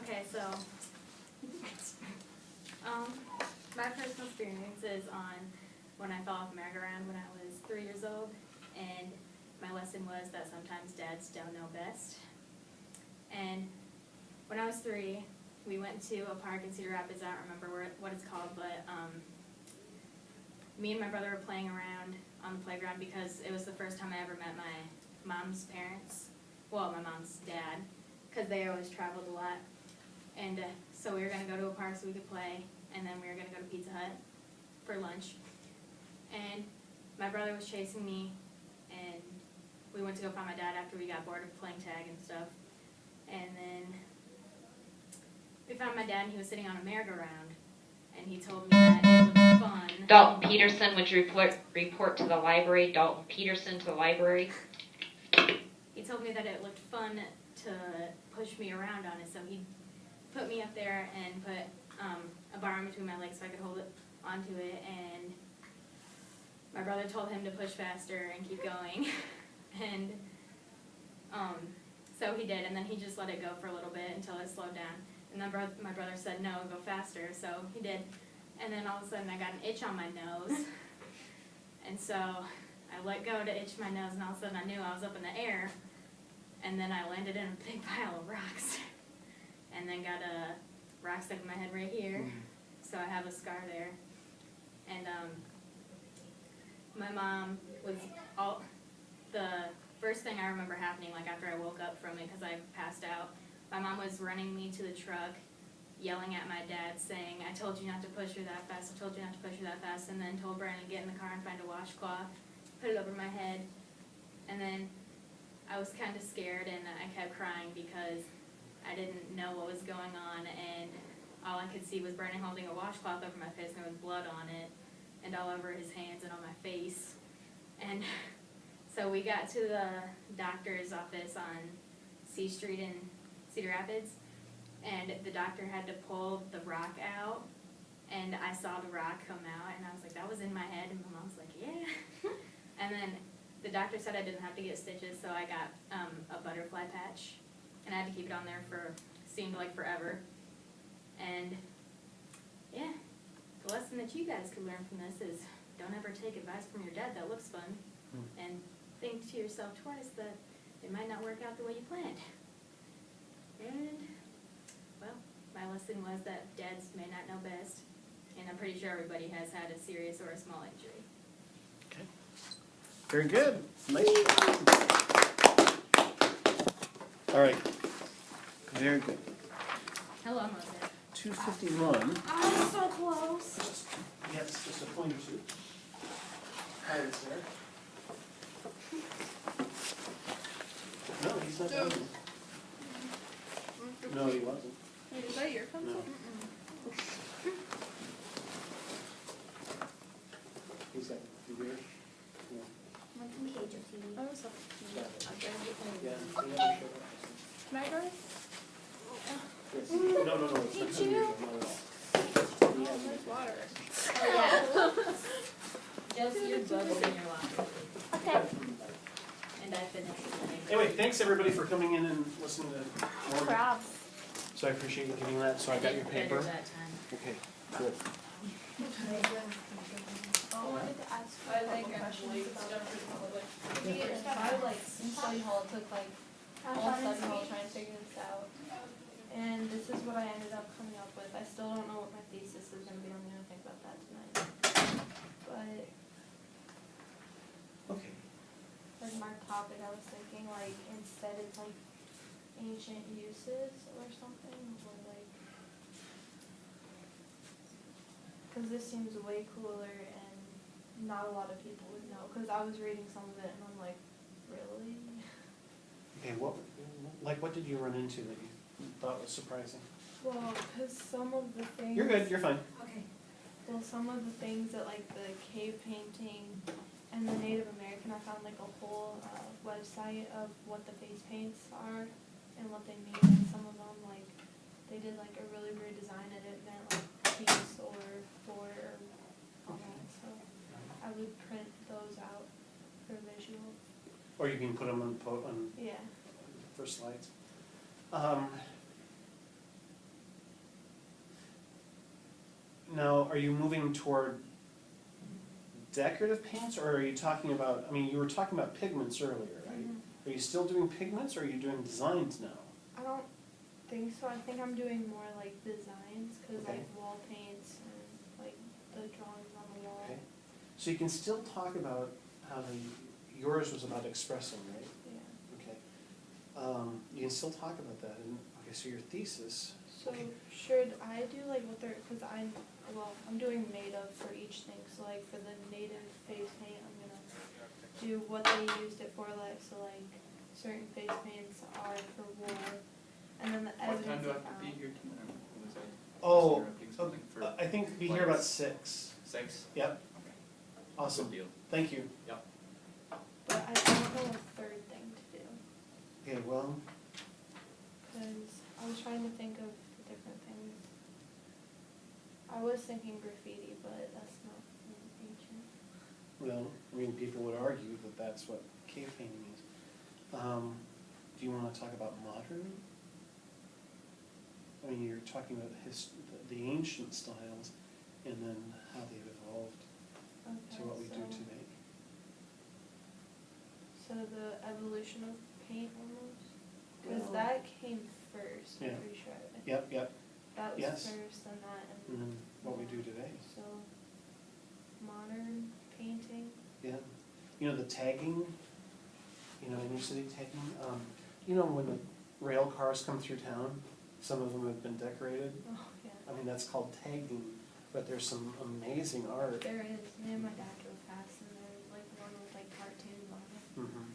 Okay, so my personal experience is on when I fell off a merry-go-round when I was 3 years old, and my lesson was that sometimes dads don't know best. And when I was 3, we went to a park in Cedar Rapids. I don't remember what it's called, but me and my brother were playing around on the playground because it was the first time I ever met my mom's parents. Well, my mom's dad, because they always traveled a lot. And so we were going to go to a park so we could play, and then we were going to go to Pizza Hut for lunch. And my brother was chasing me, and we went to go find my dad after we got bored of playing tag and stuff. And then we found my dad, and he was sitting on a merry-go-round, and he told me that it looked fun. Dalton Peterson, would you report to the library? Dalton Peterson to the library. He told me that it looked fun to push me around on it, so he put me up there and put a bar in between my legs so I could hold it onto it, and my brother told him to push faster and keep going. And so he did, and then he just let it go for a little bit until it slowed down. And then my brother said, no, go faster, so he did. And then all of a sudden I got an itch on my nose. And so I let go to itch my nose, and all of a sudden I knew I was up in the air. And then I landed in a big pile of rocks. And then got a rock stuck in my head right here. So I have a scar there. And my mom was the first thing I remember happening, like after I woke up from it, because I passed out, my mom was running me to the truck, yelling at my dad, saying, I told you not to push her that fast, I told you not to push her that fast, and then told Brandon to get in the car and find a washcloth, put it over my head. And then I was kind of scared, and I kept crying because I didn't know what was going on, and all I could see was Brandon holding a washcloth over my face, and there was blood on it, and all over his hands and on my face. And so we got to the doctor's office on C Street in Cedar Rapids, and the doctor had to pull the rock out, and I saw the rock come out, and I was like, that was in my head, and my mom was like, yeah. And then the doctor said I didn't have to get stitches, so I got a butterfly patch, and I had to keep it on there for, seemed like forever. And yeah, the lesson that you guys could learn from this is don't ever take advice from your dad that looks fun, and think to yourself twice that it might not work out the way you planned. And, well, my lesson was that dads may not know best, and I'm pretty sure everybody has had a serious or a small injury. Okay. Very good. Nice. All right. Very good. Hello, I'm Elizabeth. 251. Oh, so close. Yes, just a point or two. Hi, sir. No, he's not done. No, he wasn't. Wait, is that your pencil? No. He's got you here? Yeah. Oh, so. Yeah. Yeah. He never showed up. Can I go? Yes. No, it's not unusual, not at all. He Oh, has there's water. Just your bubble in your locker. Okay. And I finished it. Anyway, thanks everybody for coming in and listening to Morgan. Crabs. So I appreciate you giving that, so I got your paper. That time. Okay, good. I wanted to ask you I a think couple actually questions about stuff is probably. I like in study hall took like all study hall trying to figure this out. And this is what I ended up coming up with. I still don't know what my thesis is gonna be. I'm gonna think about that tonight. But Okay. like my topic, I was thinking like instead it's like ancient uses or something, or like, because this seems way cooler and not a lot of people would know. Because I was reading some of it and I'm like, really? Okay, what did you run into that you thought was surprising? Well, because some of the things. You're good, you're fine. Okay. Well, some of the things that like the cave painting and the Native American, I found like a whole website of what the face paints are and what they mean. And some of them, like, they did like a really weird design and it meant like peace or for or all that. So I would print those out for visual. Or you can put them on Yeah. for slides. Now, are you moving toward decorative paints, or are you talking about, I mean, you were talking about pigments earlier, right? Mhm. Are you still doing pigments, or are you doing designs now? I don't think so. I think I'm doing more like designs, cause Okay. like wall paints and like the drawings on the wall. Okay. So you can still talk about how yours was about expressing, right? Yeah. Okay. You can still talk about that, and, okay, so your thesis, So okay. should I do like what they're, cause I'm doing native for each thing, so like for the native face paint, I'm gonna do what they used it for, like, so like certain face paints are for war, and then the What evidence time do I I have to be found. here tomorrow? Was I Oh, interrupting something for I think be here about 6. 6? Yep, Okay. awesome, Good deal. thank you. But I don't know a third thing to do, Okay, well, cause I was trying to think of different things. I was thinking graffiti, but that's not ancient. well, I mean, people would argue that that's what cave painting is. Do you wanna talk about modern? I mean, you're talking about the ancient styles, and then how they've evolved to what we do Okay, today. so the evolution of paint almost, cause Well, that came first, Yeah. I'm pretty sure. Yep, That was Yes. first, and that, and and then what we do today. so modern painting. Yeah, you know, the tagging, you know, inner city tagging, you know, when the rail cars come through town, some of them have been decorated. Oh yeah, I mean, that's called tagging, but there's some amazing art. there is. Me and my dad drove past, and there's like one with like cartoons on it. Mhm.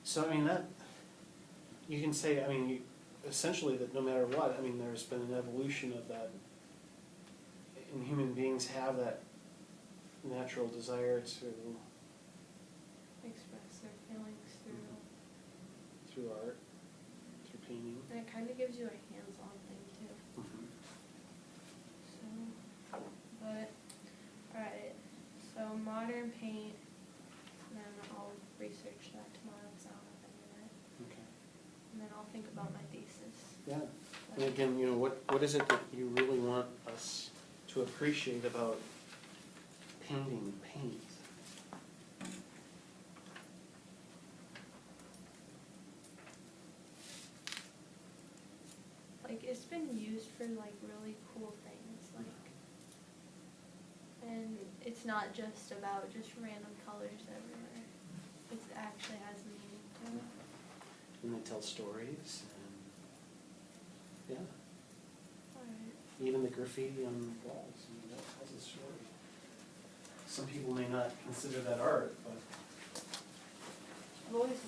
So, I mean, that, you can say, I mean, essentially that no matter what, I mean, there's been an evolution of that. And human beings have that natural desire to, Express their feelings through, through art, through painting. and it kind of gives you a hands-on thing too. Mhm. So, but, alright, so modern paint, then I'll research that tomorrow, cause I don't have any of that, Okay. and then I'll think about my thesis. Yeah, and again, you know, what is it that you really want us to appreciate about painting and paint? Like, it's been used for like really cool things, like, and it's not just about just random colors everywhere. It actually has meaning to it. And they tell stories, and, yeah, Alright. even the graffiti on the walls, I mean, that tells a story. Some people may not consider that art, but, I've always,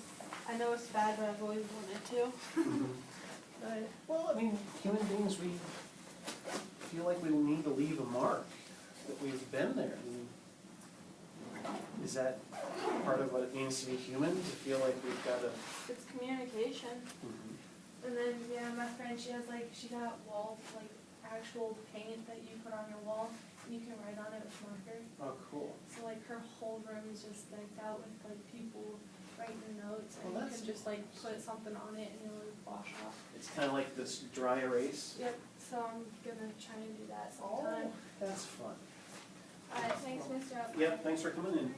I know it's bad, but I've always wanted to. But, well, I mean, human beings, we feel like we need to leave a mark, that we've been there. I mean, is that part of what it means to be human, to feel like we've got to? it's communication. And then, yeah, my friend, she got wall, like, actual paint that you put on your wall, and you can write on it with marker. Oh, cool. So like her whole room is just decked out with like people writing notes, and Well, you that's- can just like put something on it and it'll wash off. It's kind of like this dry erase. Yep, so I'm gonna try and do that Oh, sometime. that's fun. Alright, thanks, Mr. Up. Yep, thanks for coming in.